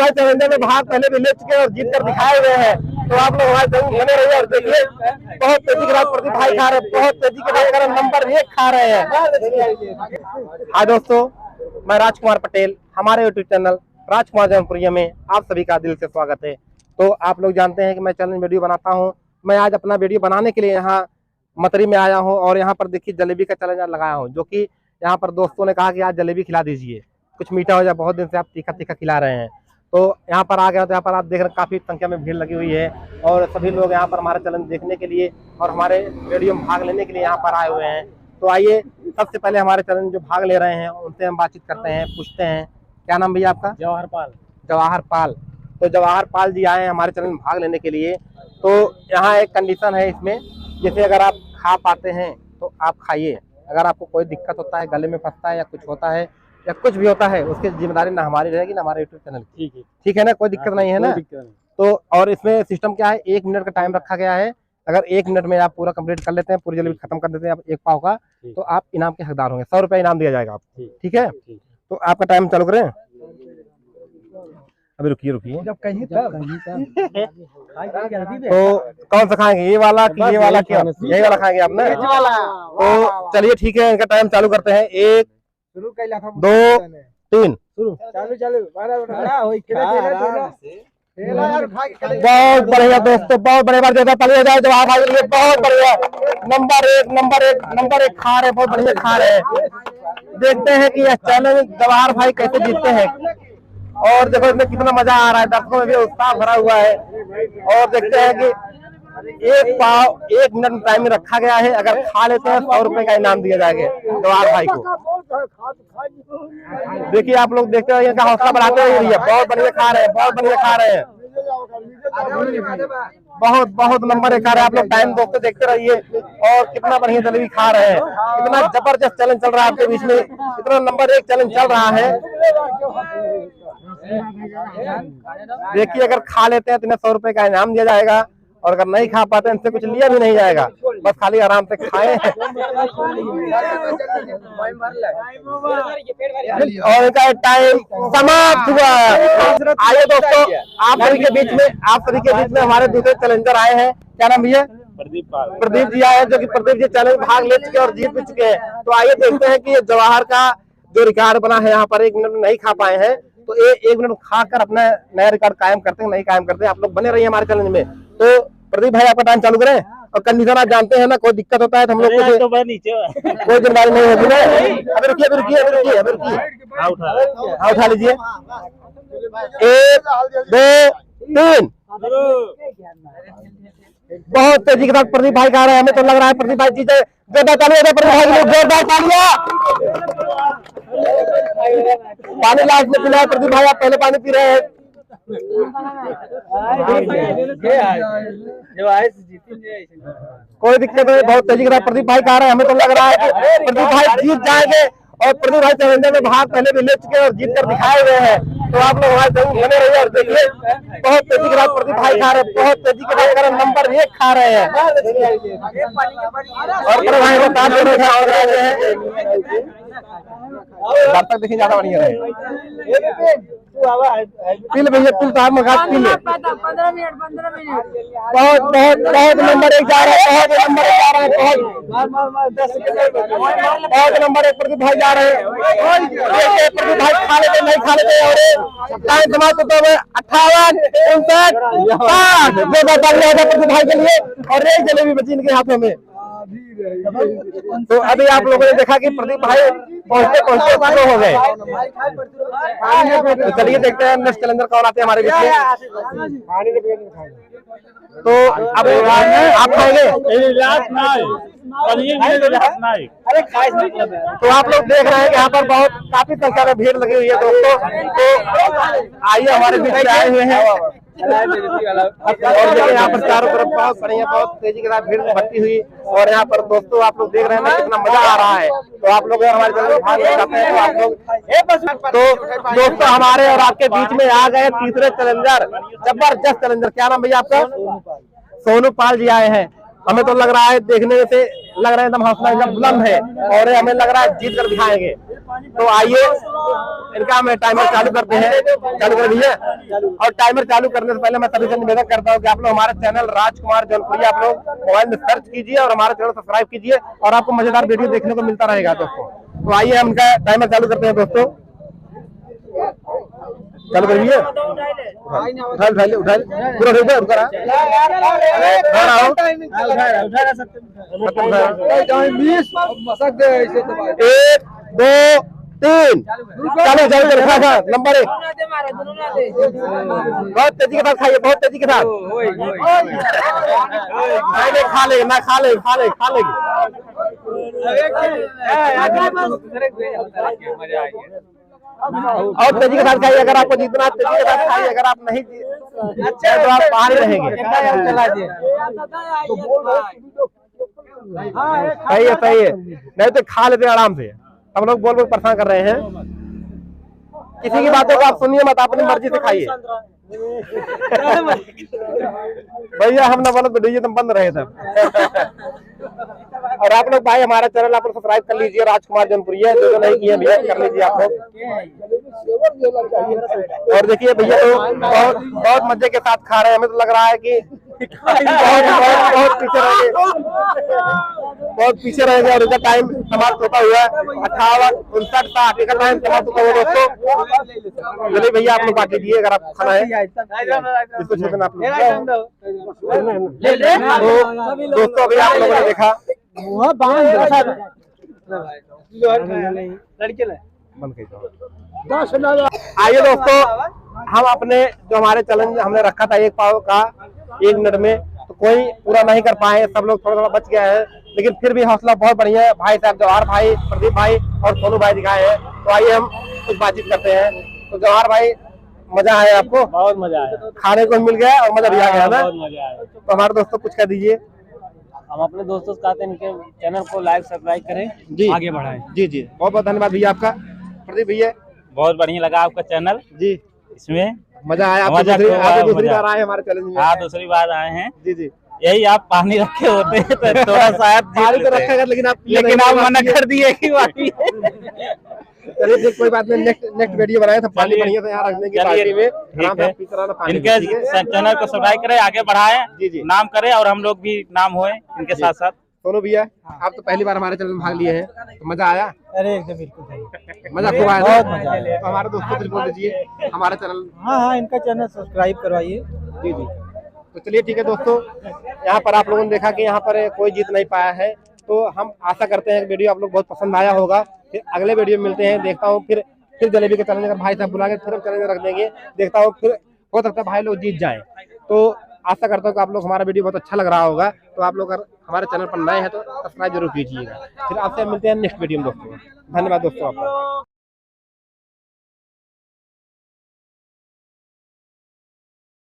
भाई चैलेंजर में भाग पहले भी ले चुके हैं और जीत कर दिखाए हुए हैं। तो आप लोग हमारे जरूर बने रहिए और देखिए बहुत तेजी के साथ प्रदीप भाई खा रहे हैं, बहुत तेजी के साथ नंबर 1 खा रहे हैं। हाँ दोस्तों, मैं राजकुमार पटेल, हमारे यूट्यूब चैनल राजकुमार जौनपुरिया में आप सभी का दिल से स्वागत है। तो आप लोग जानते हैं कि मैं चैलेंज वीडियो बनाता हूं। मैं आज अपना वीडियो बनाने के लिए यहाँ मतरी में आया हूं और यहाँ पर देखिए जलेबी का चैलेंज लगाया हूं, जो कि यहाँ पर दोस्तों ने कहा कि आज जलेबी खिला दीजिए, कुछ मीठा हो जाए, बहुत दिन से आप तीखा तीखा खिला रहे हैं। तो यहाँ पर आ गया, तो यहाँ पर आप देख रहे हैं काफ़ी संख्या में भीड़ लगी हुई है और सभी लोग यहाँ पर हमारा चैलेंज देखने के लिए और हमारे वीडियो में भाग लेने के लिए यहाँ पर आए हुए हैं। तो आइए सबसे पहले हमारे चैलेंज जो भाग ले रहे हैं उनसे हम बातचीत करते हैं, पूछते हैं। क्या नाम भैया आपका? जवाहर पाल। जवाहर पाल। तो जवाहर पाल जी आए हैं हमारे चैनल में भाग लेने के लिए। तो यहाँ एक कंडीशन है इसमें, जैसे अगर आप खा पाते हैं तो आप खाइए, अगर आपको कोई दिक्कत होता है, गले में फंसता है या कुछ होता है या कुछ भी होता है, उसकी जिम्मेदारी ना हमारी रहेगी ना हमारे यूट्यूब चैनल की। ठीक है ना, कोई दिक्कत नहीं है ना? तो और इसमें सिस्टम क्या है, 1 मिनट का टाइम रखा गया है। अगर 1 मिनट में आप पूरा कंप्लीट कर लेते हैं, पूरी जलेबी खत्म कर देते हैं आप 1 पाव का, तो आप इनाम के हकदार होंगे। 100 रुपये इनाम दिया जाएगा आपको। ठीक है, तो आपका टाइम चालू करें। अभी रुकिए जब कहीं तब तो कौन सा खाएंगे, ये वाला कि ये वाला? क्या यही वाला खाएंगे आप ना? तो चलिए ठीक है, इनका टाइम चालू करते हैं। 1 2 3 बहुत बढ़िया दोस्तों, बहुत बढ़िया बार ज्यादा पहले जाए जवाब भाई के लिए बहुत बढ़िया। नंबर एक खा रहे, बहुत बढ़िया खा रहे हैं। देखते हैं कि यह चैलेंज जवाहर भाई कैसे जीतते हैं और देखो इसमें कितना मजा आ रहा है, दर्शकों में भी उत्साह भरा हुआ है। और देखते हैं कि 1 पाव 1 मिनट टाइम में रखा गया है, अगर खा लेते हैं 100 रुपए का इनाम दिया जाएगा जवाहर भाई को। देखिए आप लोग देखते हैं, इनका हौसला बढ़ाते हुए भैया बहुत बढ़िया खा रहे हैं, बहुत बढ़िया खा रहे हैं, बहुत नंबर 1 खा रहे हैं। आप लोग टाइम दोस्तों देखते रहिए और कितना बढ़िया जलेबी खा रहे हैं। इतना जबरदस्त चैलेंज चल रहा है आपके बीच में, इतना नंबर 1 चैलेंज चल रहा है। देखिए अगर खा लेते हैं तो इन्हें 100 रुपए का इनाम दिया जाएगा और अगर नहीं खा पाते इनसे कुछ लिया भी नहीं जाएगा, बस खाली आराम से खाएं। और इनका टाइम समाप्त हुआ। आइए दोस्तों, आप सभी के बीच में हमारे दूसरे चैलेंजर आए हैं। क्या नाम भैया? प्रदीप जी आए हैं, जो कि प्रदीप जी चैलेंज भाग ले चुके हैं और जीत भी चुके हैं। तो आइए देखते हैं कि ये जवाहर का जो रिकॉर्ड बना है यहाँ पर 1 मिनट में नहीं खा पाए हैं, तो 1 मिनट खाकर अपना नया रिकॉर्ड कायम करते हैं, नहीं कायम करते हैं। आप लोग बने रहिए हमारे चैलेंज में। तो प्रदीप भाई आपका टाइम चालू करें और कंडीशन आप जानते हैं ना, कोई दिक्कत होता है तो हम लोग को कोई जिम्मेदारी नहीं होगी ना। अभी रुकिए हाँ उठा लीजिए। 1 2 3 बहुत तेजी के साथ प्रदीप भाई खा रहे हैं। हमें तो लग रहा है प्रदीप भाई जीते। जोरदार तालियां दे प्रदीप भाई के लिए, जोरदार तालियां। पानी लास्ट में पिलाया प्रदीप भाई, आप पहले पानी पी रहे हैं। कोई दिक्कत नहीं, बहुत तेजी के साथ प्रदीप भाई खा रहे हैं। हमें तो लग रहा है कि प्रदीप भाई जीत जाएंगे और प्रदीप भाई चैलेंजर में भाग पहले भी ले चुके हैं और जीत कर दिखाए हुए हैं। तो आप लोग हमारे जरूर बने रहिए और देखिए बहुत तेजी के साथ प्रदीप भाई खा रहे हैं, बहुत तेजी के साथ नंबर 1 खा रहे हैं। और बड़े भाई बता दे रहे हैं तक देखिए ज्यादा बढ़िया रहे। पी ले भैया, पी तार मगा पी ले। 15 मिनट बहुत नंबर 1 जा रहा है, बहुत नंबर 1 जा रहा है, बहुत नंबर 1 प्रदीप भाई जा रहे हैं। प्रदीप भाई खा लेते नहीं खा लेते और टाइम समाप्त होते हुए 58 59 60 प्रदीप भाई के लिए और 1 जलेबी बची इनके हाथों में। तो अभी आप लोगों ने देखा कि प्रदीप भाई पहुंचते शुरू हो गए। तो चलिए देखते हैं नेक्स्ट चैलेंजर कौन आते हैं हमारे बीच में। तो अब आप खाएंगे? तो आप लोग देख रहे हैं कि यहाँ पर काफी संख्या में भीड़ लगी हुई है दोस्तों। तो आइए हमारे बीच में आए हुए हैं और देखिए यहाँ पर चारों तरफ बहुत बढ़िया, बहुत तेजी के साथ भीड़ भर्ती हुई और यहाँ पर दोस्तों आप लोग देख रहे हैं ना कितना मजा आ रहा है। तो आप लोग हमारे चैनल में भाग ले जाते हैं तो आप लोग तो दोस्तों हमारे और आपके बीच में आ गए तीसरे चैलेंजर, जबरदस्त चैलेंजर। क्या नाम भैया आपका? सोनू पाल जी आए हैं। हमें तो लग रहा है देखने से लग रहा है एकदम हौसला एकदम बुलंद है और ये हमें लग रहा है जीत कर दिखाएंगे। तो आइए इनका हम टाइमर चालू करते हैं। चालू कर भैया। और टाइमर चालू करने से पहले मैं सभी से निवेदन करता हूँ कि आप लोग हमारे चैनल राजकुमार जौनपुरी आप लोग मोबाइल में सर्च कीजिए और हमारा चैनल सब्सक्राइब कीजिए और आपको मजेदार वीडियो देखने को मिलता रहेगा दोस्तों। तो आइए हम इनका टाइमर चालू करते हैं दोस्तों। चालू करिए। उठा पूरा एक दो तीन चालू नंबर 1 बहुत तेजी के साथ खाइए, बहुत तेजी के साथ। खा ले ना खा ले और तेजी के साथ खाइए। अगर आपको जीतना तेजी के साथ खाइए, अगर आप नहीं तो आप बाहर ही रहेंगे। सही है नहीं तो खा लेते आराम से। हम लोग बोल परेशान कर रहे हैं। किसी की बातों को आप सुनिए मत, अपनी मर्जी से खाइए। भैया हम ना बोलो तो डीजे तुम बंद रहे थे। और आप लोग भाई हमारा चैनल आप लोग सब्सक्राइब कर लीजिए राजकुमार जौनपुरी है, जो नहीं किए भैया कर लीजिए आप लोग। और देखिए भैया तो बहुत मजे के साथ खा रहे हैं। हमें तो लग रहा है कि बहुत पीछे रहेंगे और इनका टाइम समाप्त होता हुआ 58:59 का टाइम समाप्त होता हुआ दोस्तों। चलिए भैया आप लोग बाकी दिए अगर आपको खाना है इसको छेदना आप लोग। दोस्तों अभी आप लोगों ने देखा आइए दोस्तों हम अपने जो हमारे चैलेंज हमने रखा था 1 पाव का 1 मिनट में, तो कोई पूरा नहीं कर पाए। सब लोग थोड़ा बच गया है, लेकिन फिर भी हौसला बहुत बढ़िया है। भाई साहब जवाहर भाई, प्रदीप भाई और सोनू भाई दिखाए हैं। तो आइए हम कुछ बातचीत करते हैं। तो जवाहर भाई मजा आया आपको? बहुत मजा आया, खाने को मिल गया और मजा भी आ गया ना? बहुत मजा आया। तो हमारे दोस्तों कुछ कह दीजिए। हम अपने दोस्तों से कहते हैं इनके चैनल को लाइक सब्सक्राइब करें जी, आगे बढ़ाएं। जी बहुत बहुत धन्यवाद भैया आपका। प्रदीप भैया बहुत बढ़िया लगा आपका चैनल जी, इसमें मजा आया। आप दूसरी बार आए हमारे चैनल में? हाँ दूसरी बार आए हैं जी। यही आप पानी रखे होते हैं तो थोड़ा सा पानी तो रखेगा लेकिन आप मना कर दिए कि पानी। चलिए कोई बात नहीं, नेक्स्ट वीडियो बनाए था पानी बढ़िया था यहाँ रखने की पार्टी में। इनके चैनल को सब्सक्राइब करें, आगे बढ़ाएं जी, नाम करें और हम लोग भी नाम होए इनके साथ साथ। सोनू भैया आप तो पहली बार हमारे चैनल में भाग लिए हैं, तो मजा आया? अरे एकदम बिल्कुल मजा खूब आया, बहुत मजा आया। तो हमारे दोस्तों कुछ बोल दीजिए हमारे चैनल। हाँ इनका चैनल सब्सक्राइब करवाइए जी। तो चलिए ठीक है दोस्तों, यहाँ पर आप लोगों ने देखा कि यहाँ पर कोई जीत नहीं पाया है। तो हम आशा करते हैं कि वीडियो आप लोग बहुत पसंद आया होगा। फिर अगले वीडियो में मिलते हैं। देखता हूँ फिर जलेबी के चैलेंज अगर भाई साहब बुला के फिर हम चैलेंज रख देंगे। देखता हूँ फिर हो सकता है भाई लोग जीत जाए। तो आशा करता हूँ कि आप लोग हमारा वीडियो बहुत अच्छा लग रहा होगा। तो आप लोग अगर हमारे चैनल पर नए हैं तो सब्सक्राइब जरूर कीजिएगा। फिर आपसे मिलते हैं नेक्स्ट वीडियो में दोस्तों। धन्यवाद दोस्तों आपका।